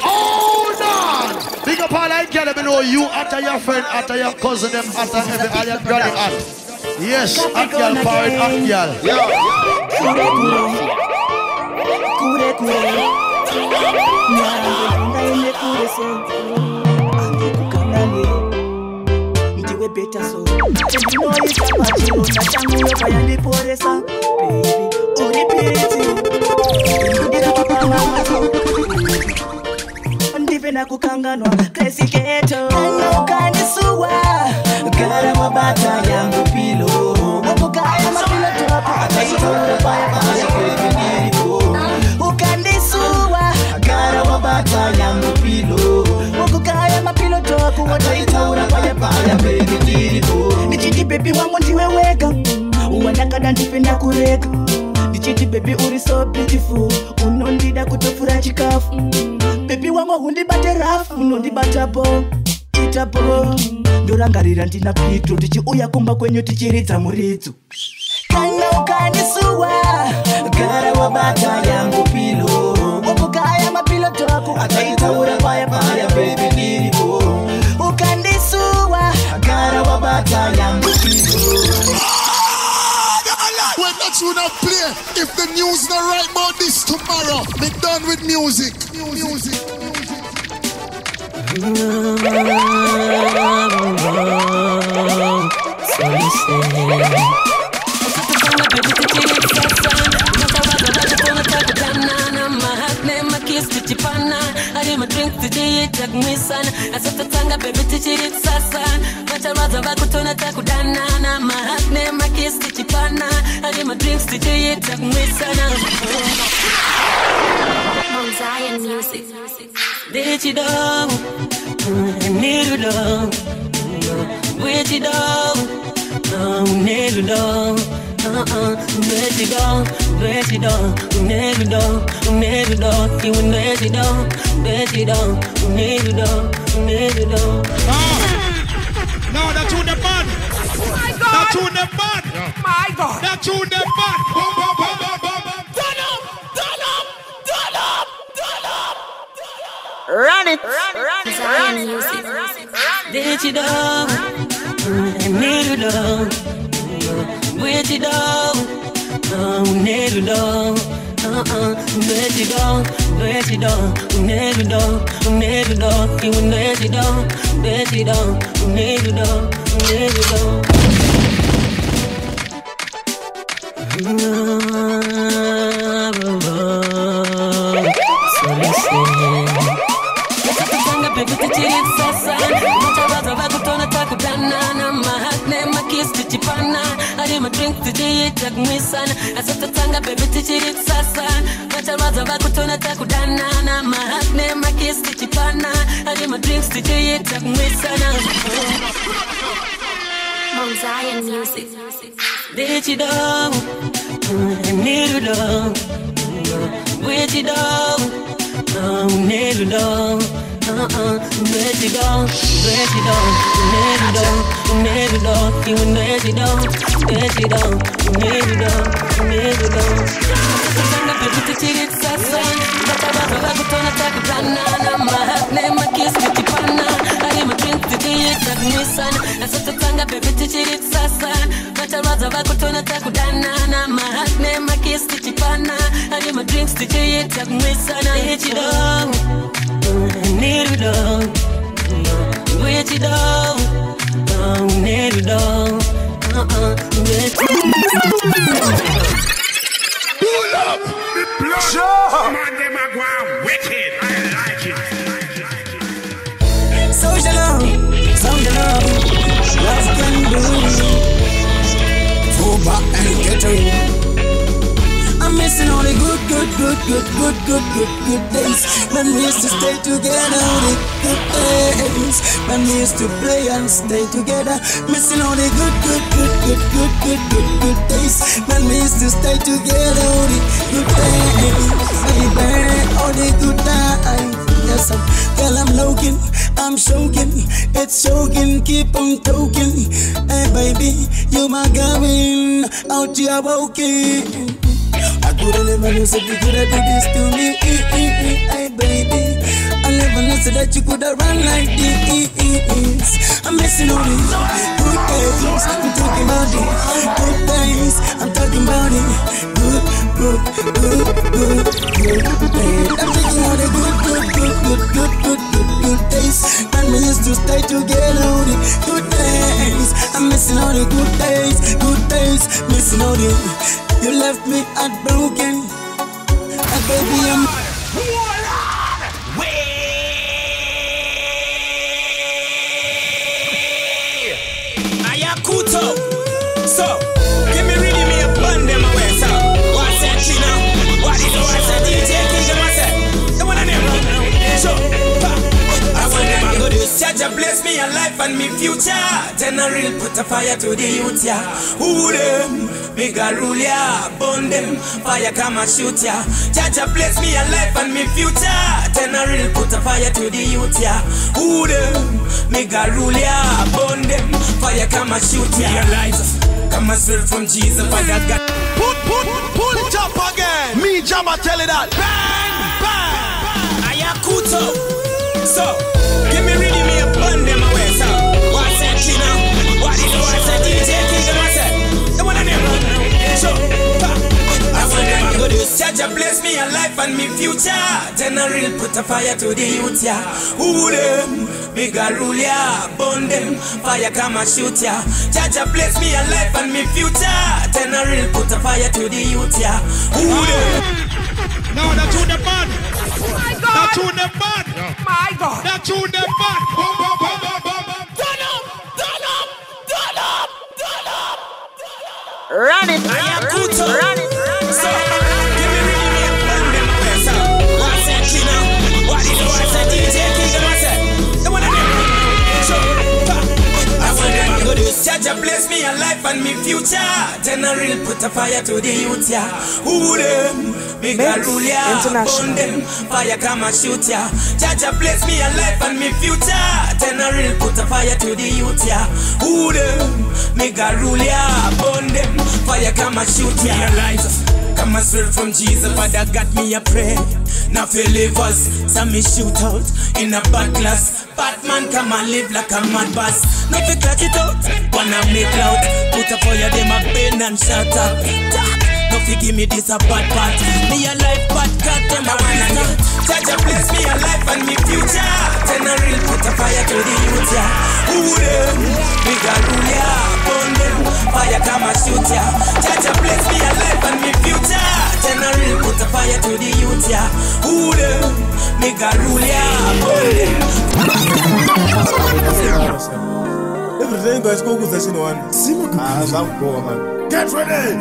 Hold on! Big up all I get them know you after your friend, after your cousin, them after every all your granny at. Yes, hot girl, power it, hot girl. Ndivena kukanganwa kesiketo kanisuwa gara mabata yangu pilo ukaya mapilo tuwapata itora paya paya kwenye ukanisuwa gara mabata yangu pilo ukaya mapilo tuwapata itora paya paya kwenye nichiti baby wangu ndiwe wega uwanakada ndivena kureka nichiti baby uri so beautiful unondida kutofura chikafu baby wangu hundibate rafu unondibata po itapo ndorangarira ndina pito ndichiuya kumba kwenyu tichiridza muridzu kana ukanisuwa gara wabata yangu pilo ukukaya mapilo toko ataitaura paya paya baby niripo ukandisuwa gara wabata yangu pilo. When that you not play, if the news not right about this tomorrow, be done with music. Zion music. Did you know? Need to know. Where'd you know? Need to know. Where'd you go? Where'd you go? Need to know. Need to know. You where'd you go? Where'd you go? Need to know. Need to know. No, that's who the bad. My God. That's who the bad. My God. That's who the bad. Run it, run it, run it, music. Did you know? Need to know. Where'd you go? Need to know. Where'd you go? Where'd you go? Need to know. Need to know. You where'd you go? Where'd you go? Need to know. Need to know. So listen. Baby, tichirit sasa mtabaza vakutona takudana na mahakne makis tichipana ari ma drink tichita gmisana asatatanga baby tichirit sasa mtabaza vakutona takudana na mahakne makis tichipana ari ma drinks tichita gmisana. Zion music. Did you know? Need to know. Where'd you go? Need to know. Where'd you go? Where'd you go? Need to know. Need to know. You where'd you go? Where'd you go? Need to know. Need to know. Sanga baby tichirit sasa mtabaza vakutona takudana na mahakne makis tichipana ari ma drink tichita gmisana asatatanga baby tichirit sasa mtabaza vakutona takudana na mahakne makis tichipana ari ma drinks tichita gmisana. Did you know? Need to know. Where'd you go? Need to know. Pull up the blood. Sure. Man, them a go out wicked. I like it. Social love, love can do. Over and get away. I'm missing all the good days when we used to stay together. The good days when we used to play and stay together. Missing all the good days when we used to stay together. The good days, baby, all the good times. Yes, girl, I'm looking, I'm choking, it's choking, keep on talking. Hey, baby, you my going out here walking. I couldn't ever know if you could have do this to me. so that you could have run like this. I'm missing all these good days. I'm talking about it. Good days. I'm talking about it. Good days. I'm taking all the good days. And we used to stay together all the good days. I'm missing all the good days, missing all the. You left me heartbroken. Baby, I'm. Ayakuto. So, give me really me a bun them away, so. What's that, Chino? What is that DJ King? What's that? The one I never. So, I want them to go to Jaja bless me a life and me future. Then I real put a fire to the youth, yeah. Who them? Big a rule, yeah. Burn them. Fire come and shoot, yeah. Jaja bless me a life and me future. Then I real put a fire to the youth, yeah. Who them? Big a rule, yeah. Burn them. Fire come and shoot, yeah. Realize. Come and spirit from Jesus. Fire got. Pull it up again. Me, Jama, tell it that. Bang, bang. Ayakuto. So, give me really me a bun them away, so. What's that, Chino? What is that DJ King? What's that? The one I never. So, I want them to go to Jaja bless me a life and me future. Then I real put a fire to the youth, yeah. Who them? Big a rule, yeah. Burn them. Fire come and shoot, yeah. Jaja bless me a life and me future. Then I real put a fire to the youth, yeah. Who them? No, that's who the man. My God. That's who the man. My God. That's who the man. Run it. Ayakuto. Run it. So, give me really me a bun them away, so. What's that, Chino? What is that DJ King? What's that? The one I never. So, I want them to go to Jaja bless me a life and me future. Then I real put a fire to the youth, yeah. Who them? Big a rule, yeah. Burn them. Fire come and shoot, yeah. Jaja bless me a life and me future. Then I real put a fire to the youth, yeah. Who them? Big a rule, yeah. Burn them. Fire come and shoot, yeah. Realize. Come and spirit from Jesus, Father got me a prayer. Now feel live us, some me shoot out in a bad class. Batman come and live like a mad boss. Now fi clutch it out, wanna make loud. Put a fire, them a bend and shut up. Now fi give me this a bad part. Me a life bad cat, them a wanna get. Jaja bless me a life and me future. Then I real put a fire to the youth, yeah. Who them? Big a rule, yeah. Burn them. Fire come and shoot, yeah. Jaja bless me a life and me future. Then I real put a fire to the youth, yeah. Who them? Big a rule, yeah. Burn them. Everything goes go with this one. Man. Get ready.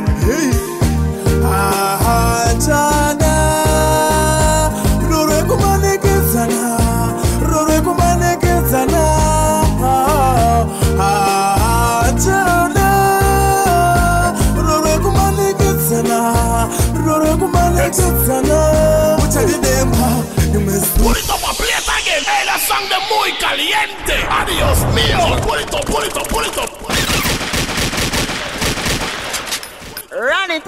Put it up a place again. Hey, that song de muy caliente. Adios mío. Pull it up, pull it up, pull it up. Run it.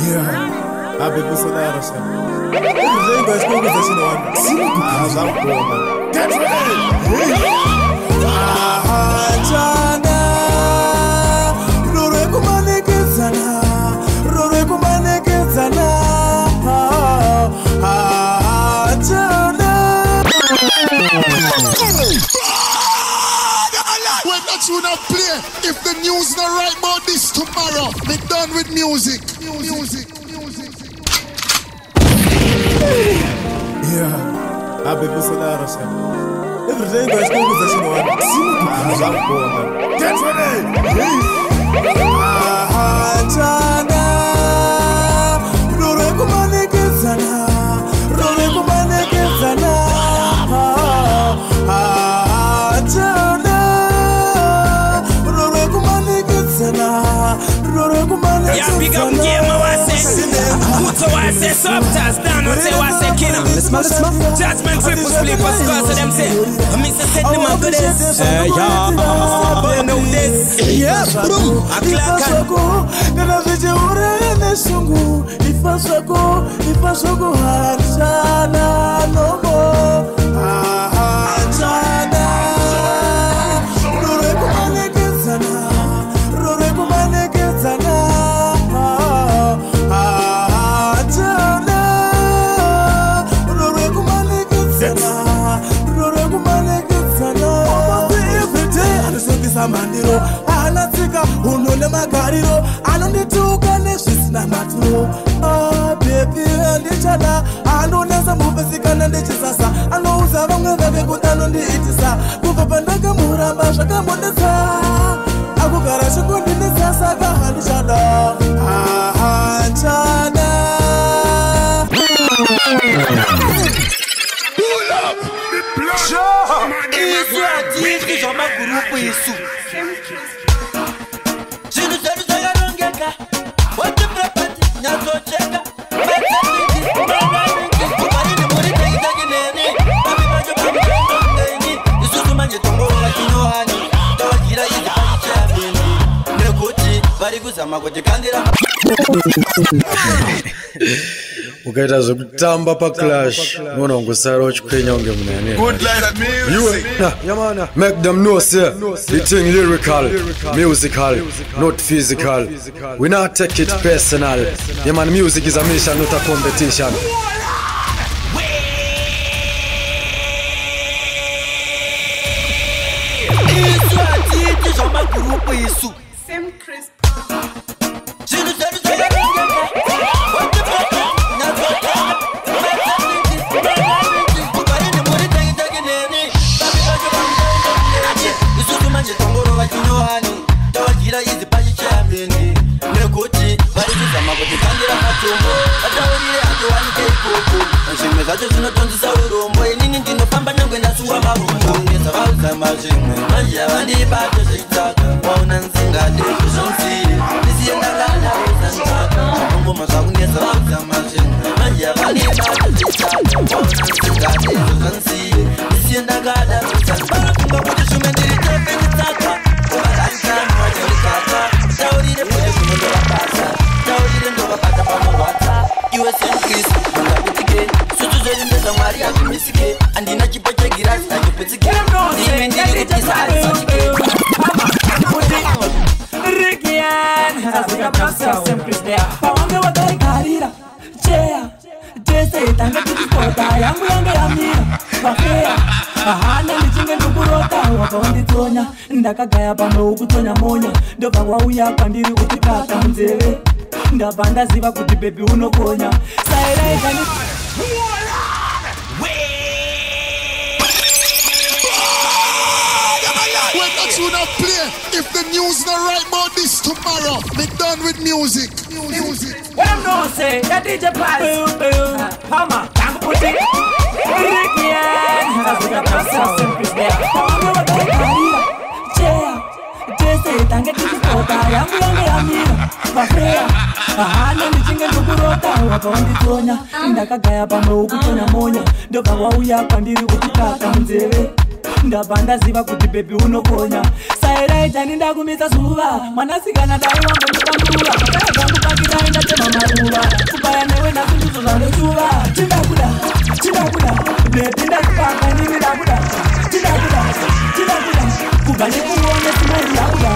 Yeah. I've been listening to us. Everything goes go with this one. Get ready. When that you not play, if the news not right about this tomorrow, be done with music. Yeah, I've been listening to us. Everything goes go with this one. Get ready. Yeah, big up game, I say. Put I say substance down, I say what say killer. Judgment triple flippers, cause of them say. I mean, say them a good this. Yeah, but know this. Yeah, bro. A clock and Nana vije urene sungu. Ifa soko harsana no more. mariro anondituka nezvisina maturo. Ah baby andichala anonesa mupesikana ndichisasa anouza vamwe vake kuti anondiitisa kubva pandakamuramba zvakambondesa akugara chikundinesa saka handichala handichala. Isu atizi zvamagurupu isu zvinhu zvedu zvakarongeka watiprepati nyatsocheka ukarini muri teitakineni avivacho pamuchengoneni isusu manje tongorora chinohani tavagira izi paichapindi nekuti vari kuzama kuti kandira ukaita zvekutamba paclash nona ungosara uchikwenya unge munhu yamana make them know say the thing lyrical, musical, not physical. We not take it personal. Yeah man, music is a mission, not a competition. Isu atiti zvamagurupu isu Sam Chris. zvinhu zvedu zvakarongeka ukarini muri teitakineni vavivacho vamuendaeni isusu manje tongorova chinohani tavagira izi pachichambeni nekuti vari kuzama kuti kandira matombo vataurire hatiwanike ikoko zvimwe zvacho zvinotonzisa urombo inini ndinofamba nyange ndasuwa marumbo nezavauzama zvimwe manje havandibate zveitaka waona nzingade kuzvonzire ndisiye ndakada uzanzaka ngoma zvakunesa vauzama zvimwe manje havandibate zveitaka waona nzingade kuzvonzire ndisiye ndakada uzanzaka kumba kuti shume ndiri tepe nditsaka kuvaranzana vacherikata taurire kuti kunondovabasa taurire ndovabata pamurwadza iwe senkisi mangapitike sutu zvedu ndezvamwari akumisike handina chipo chegirasi achipetsike ndime ndiri kutisa arisachike Rikian Azika Pasa Sam Chris there Pawange wakaikarira Chea Tese tanga kutipota yangu yange ya mira Bakea Ahana nichinge ndukurota Wakawanditonya Ndakagaya pano ukutonya monya Ndoka wauya pandiri kutikaka mzele Ndabanda ziva kuti baby unokonya Saira ikani When that tune not play, if the news not right about this tomorrow, be done with music. What I'm gonna say, that DJ Paz Hama, tango puti Rikian Azika Pasa Sam Chris there Pawange wakaikarira Chea Tese tanga kutipota yangu yange ya mira Bakea Ahana nichinge ndukurota Wakawanditonya Ndakagaya pano ukutonya monya Ndoka wauya pandiri kutikaka mzele Ndabanda ziva kuti baby unokonya Saira itani ndakumisa zuva Mwanasikana dai wangu ndikambura Makaya zangu pakidai ndatema maruva Kubaya newe nasunduzo zvanesuva Tindakuda Baby ndakupaka nini ndakuda Tindakuda Kubane kuone simoni yakuda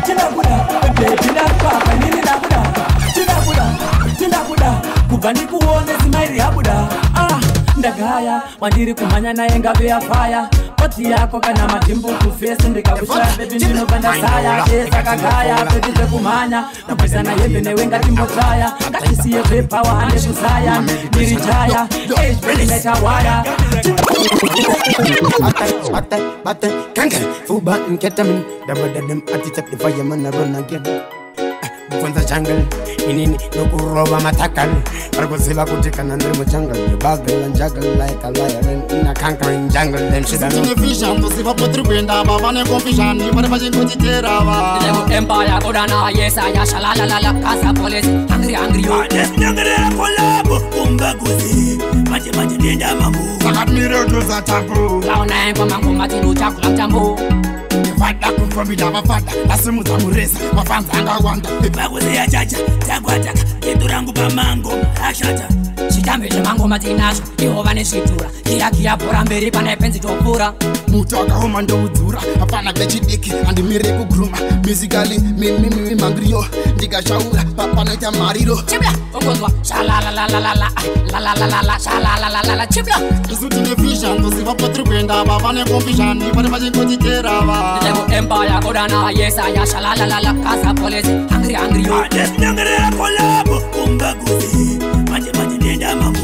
Tindakuda Baby ndakupaka nini ndakuda Tindakuda Kubane kuone simoni yakuda Ndagaya, wandiri kumanya naye ngave ya fire Koti yako kana matimbu kufesi ndikakushaya baby ndinopanda saya Esa kagaya, baby zekumanya Kupisa na yebe newenga timbo chaya Katisiye vepa wa hande kusaya Niri chaya, age ready let her wire Bate, kanka Fuba and ketamine Dabba them attitude the fireman run again Kwanza jungle inini nokuroba matakal Argoziva kutikana ndiri jungle You buggle and juggle like a lion in a conquering jungle Them shit In the vision, to see what put Rwenda, Baba and confusion, you want to go to Terava. Empire Kodana, yes, I shalalala, Casa Police, hungry, you Yes, nyangere kolabo Umbaguzi Maji denda mamu Sakat mirror to Zataku. Launa empa mangoma tinu chakula mtambo Fada kumfamida mafada, asimuza mureza, mafanza anga wanda. Umbaguzi ya chacha, chagwataka Kitu rangu pa mango, akshata Chitambile mangoma tinacho iwo vane svitura kira bhora mberi pana penzi topura mutu akaoma ndoudhura hapana vechidiki handimiri kugruma musically mimi mangrio ndikashaura panoita mariro chibla ongozwa shalalalalala shalalalalala chibla isu tine vision toziva patiri kuenda ava vane confusion vane vachingotitera va ndego empire kodana yesaya shalalalala kasa police hungry yo adesnyangere kolabo ungaguzi manje denda mamu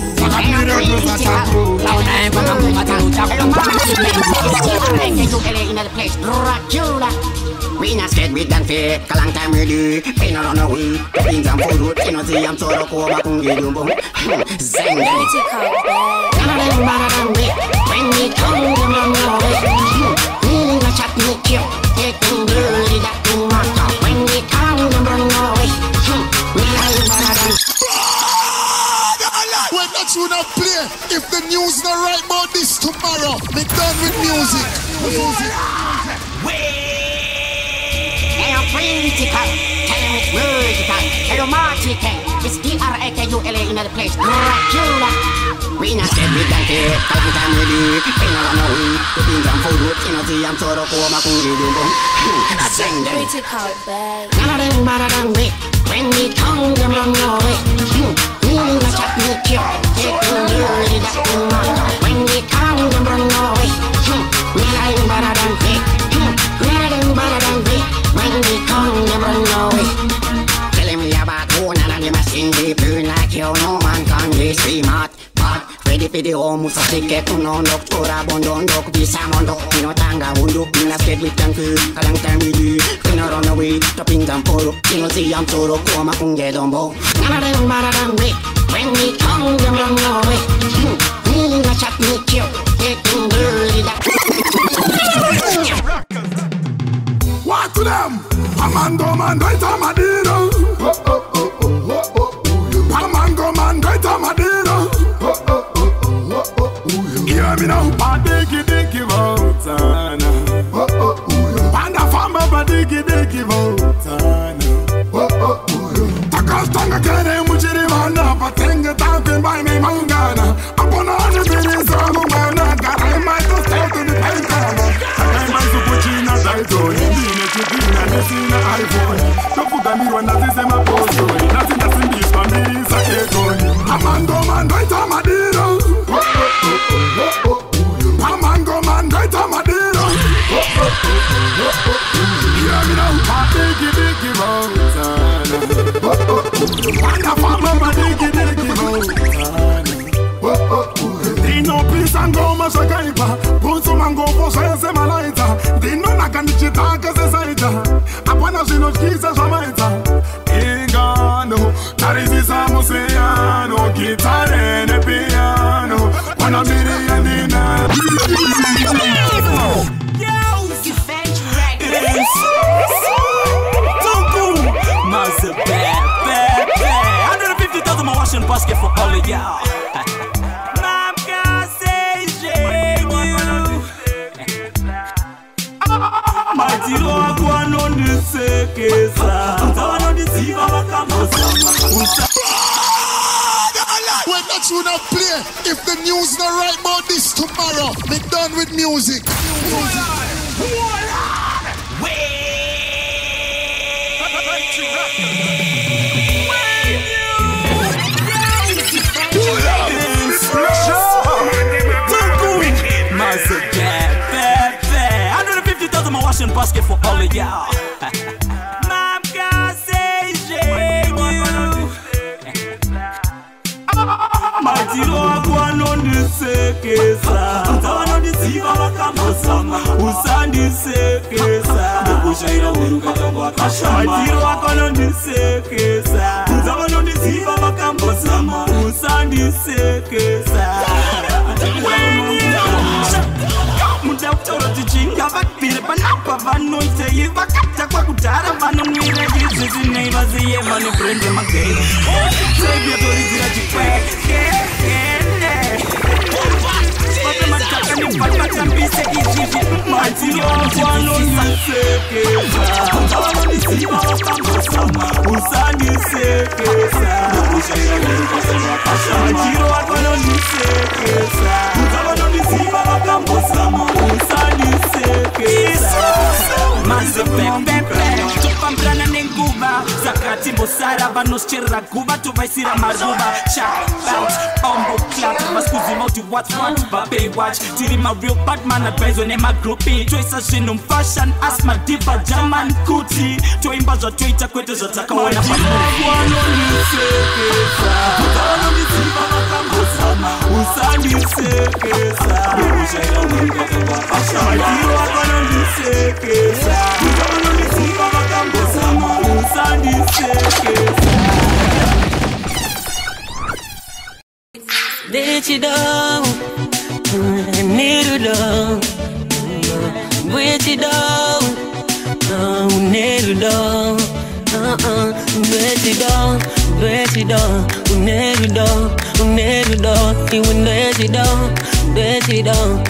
we not scared, we done fake. A long time we do. Pain on the way. Things I'm full with. You know, see, I'm sort of cool. I can get you boom. Zing. None of them better than me. When we come, them run away. Me chat me kill. They can do that thing matter. When we come, them run away. Me better than. When that tune not play, if the news not right about this tomorrow, me done with music. Critical, tell him it's vertical, hello Martical, it's D-R-A-K-U-L-A in the place, Dracula. We not scared, we done fake, a long time we do, pain on the way, the things I'm full with, you know, see, I'm sort of cool, I can do boom. Sing them. Critical, babe. None of them better than we, when we come, them run away. Me in the chat, me kill, they can do that thing matter. When we come, them run away. Me ain't better than we, none of them better than we. When we come, them run away. Telling me about who none of them machine they burn like you. No man can be smart. But ready for the home, so they get to know look for a bundle, look this salmon, look, you know, tanga, window, in a state with them food. A long time we do, we not run away, topping them for up, you know, see, I'm so look, come up and get on board. None of them better than we. When we come, them run away. Me in a chat, me kill, they can do that. What to them? Amando man, right on Madino. Amango man, right on Madino. Hear me now, badiki votana. Panda famba badiki votana. Takastanga kere mujiri vana, patenga tapin by me mangana. Upon all the videos of a man, I might just stay to the paintana. I might to put in a title. Sina iPhone, don't put a mirror na this my post. Nothing this for me is a echo. Amango man, right on Madino. Amango man, right on Madino. Hear me now, badiki votana. Panda fama badiki votana. Dino pisango masakaipa, punsu mango posese malaita. Dino nakanichitaka sesaita. Apana sinoshkisa shamaita. Ingano, tarisisa museano. Guitar and piano. Wanna be the endina. You fetch records. Tunku, massive bad. 150,000 my washing basket for all of y'all. Matiro akwa no nisekeza. Utawana nisiva wakamosa. When that tune not play, if the news not right about this tomorrow, me done with music. I'm washing basket for all of y'all. Mamka say Matiro akwa no nisekeza. Utawana nisiva wakamosa. Usandi sekeza. Ndukushaira uruka tango akashama. Matiro akwa no nisekeza. Utawana nisiva wakamosa. Usandi sekeza. Muda utoro tichinga vakpire panapa vanoite ivakata kwa kutara vanomwira jizizi neivaziye vanobrende magei sevyatoridzira chikwekene vape mataka nevatvatambise izvizvi matiro vanonisekeza vanonisiva vakambosama usandisekeza matiro vambosara vanoscherera guva tovaisira maruva Chuck, bounce, ombo, clap vaskuzima kuti what's what vapay watch tiri mareal batman advisor nemagroupie toisa zvinhu mufashion as madiva german kuti toimba zvatoita kwete zvatakaona usandisekesa Let you down, need you down, let you down, need you down, let you down, let you down, need you down, need you down, you will let you down, need you down,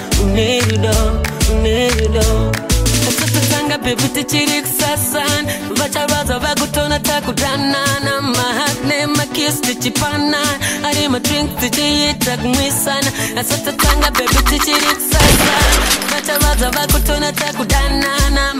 need you down. Tanga baby tichiri kusasan vacharaza vakutona takudanana mahane makiss tichipana ari madrink tichiyita kumwisana asata tanga baby tichiri kusasan vacharaza vakutona takudanana